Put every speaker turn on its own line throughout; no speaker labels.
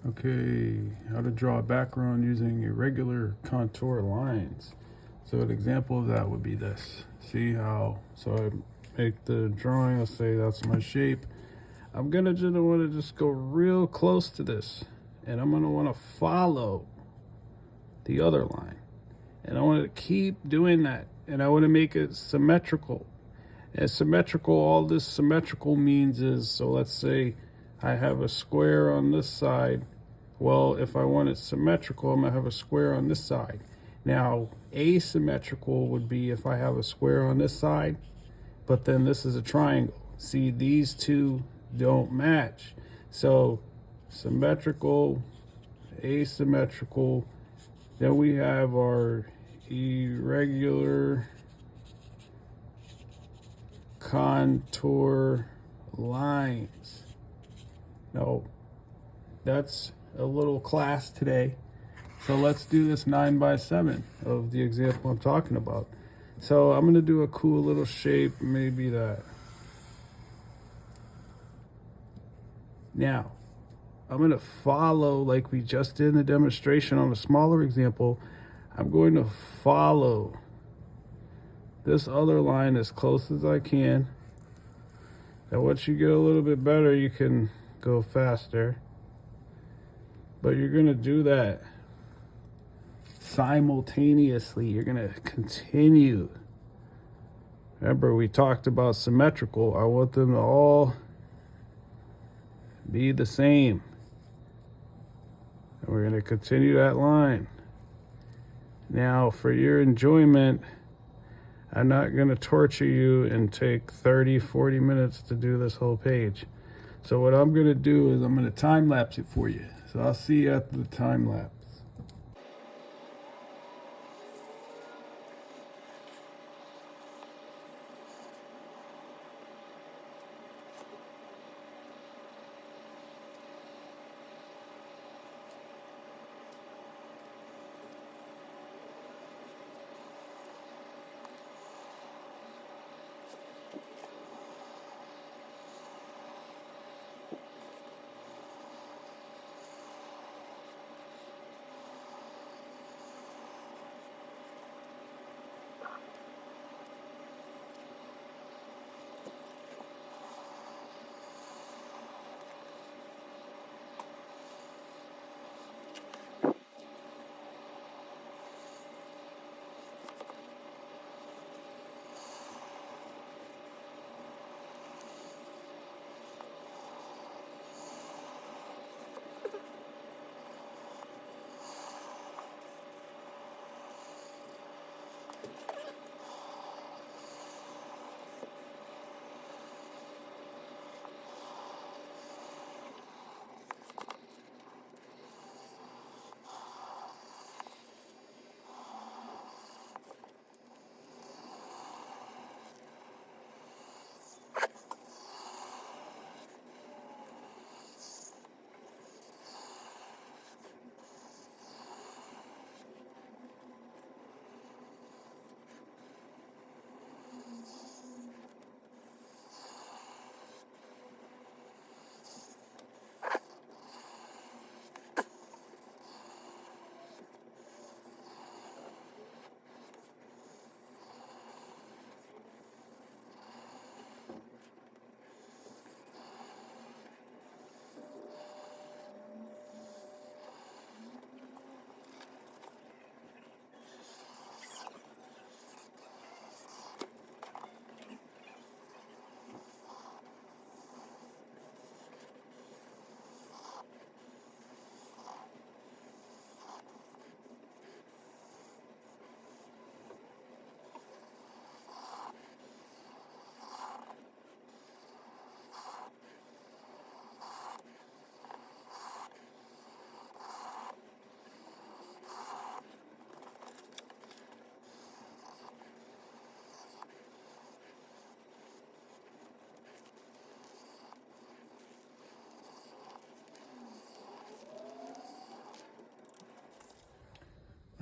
Okay, how to draw a background using irregular contour lines. So an example of that would be this. See how, so I make the drawing, I'll say that's my shape. I'm gonna just want to just go real close to this, and I'm gonna want to follow the other line. And I want to keep doing that, and I want to make it symmetrical. And symmetrical, all this symmetrical means is, so let's say I have a square on this side. Well, if I want it symmetrical, I'm gonna have a square on this side. Now, asymmetrical would be if I have a square on this side, but then this is a triangle. See, these two don't match. So, symmetrical, asymmetrical, then we have our irregular contour lines. No, that's a little class today. So let's do this 9x7 of the example I'm talking about. So I'm gonna do a cool little shape, maybe that. Now, I'm gonna follow like we just did in the demonstration on a smaller example. I'm going to follow this other line as close as I can. And once you get a little bit better, you can go faster. But you're gonna do that simultaneously. You're gonna continue. Remember, we talked about symmetrical. I want them to all be the same. And we're gonna continue that line. Now, for your enjoyment, I'm not gonna torture you and take 30, 40 minutes to do this whole page. So what I'm gonna do is I'm gonna time lapse it for you. So I'll see you at the time lapse.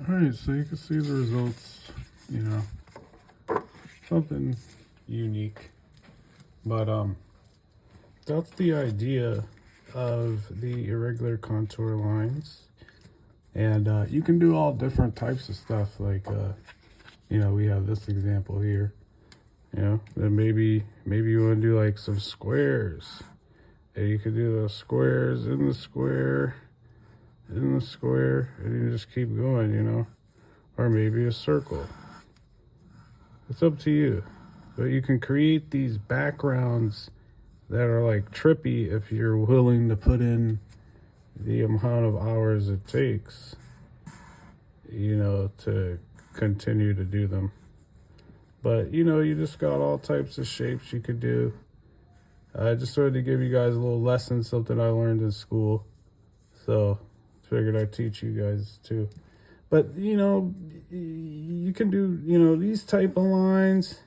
All right, so you can see the results, something unique. But that's the idea of the irregular contour lines. And you can do all different types of stuff. Like, you know, we have this example here. You know, then maybe you want to do like some squares. And you could do those squares in the square, in the square, and you just keep going, you know. Or maybe a circle. It's up to you. But you can create these backgrounds that are like trippy if you're willing to put in the amount of hours it takes, you know, to continue to do them. But, you know, you just got all types of shapes you could do. I just wanted to give you guys a little lesson, something I learned in school. So, figured I'd teach you guys too. But, you know, you can do, you know, these type of lines.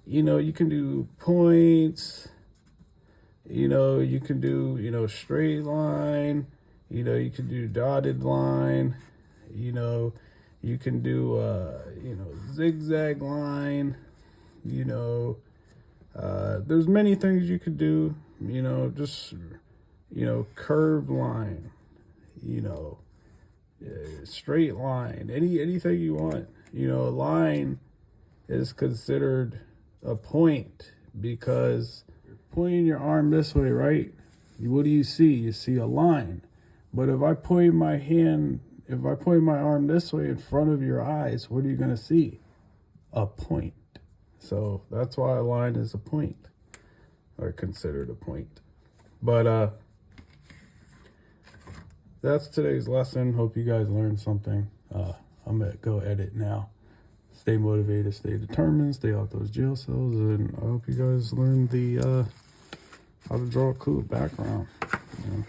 You know, you can do points. You know, you can do, you know, straight line. You know, you can do dotted line. You know, you can do, you know, zigzag line. You know, there's many things you could do. You know, just, you know, curved line. You know, straight line. Anything you want. You know, a line is considered a point because you're pointing your arm this way, right? What do you see? You see a line. But if I point my arm this way in front of your eyes, what are you going to see? A point. So that's why a line is a point, or considered a point. But that's today's lesson. Hope you guys learned something. I'm going to go edit now. Stay motivated, stay determined, stay out those jail cells, and I hope you guys learned the how to draw a cool background. You know.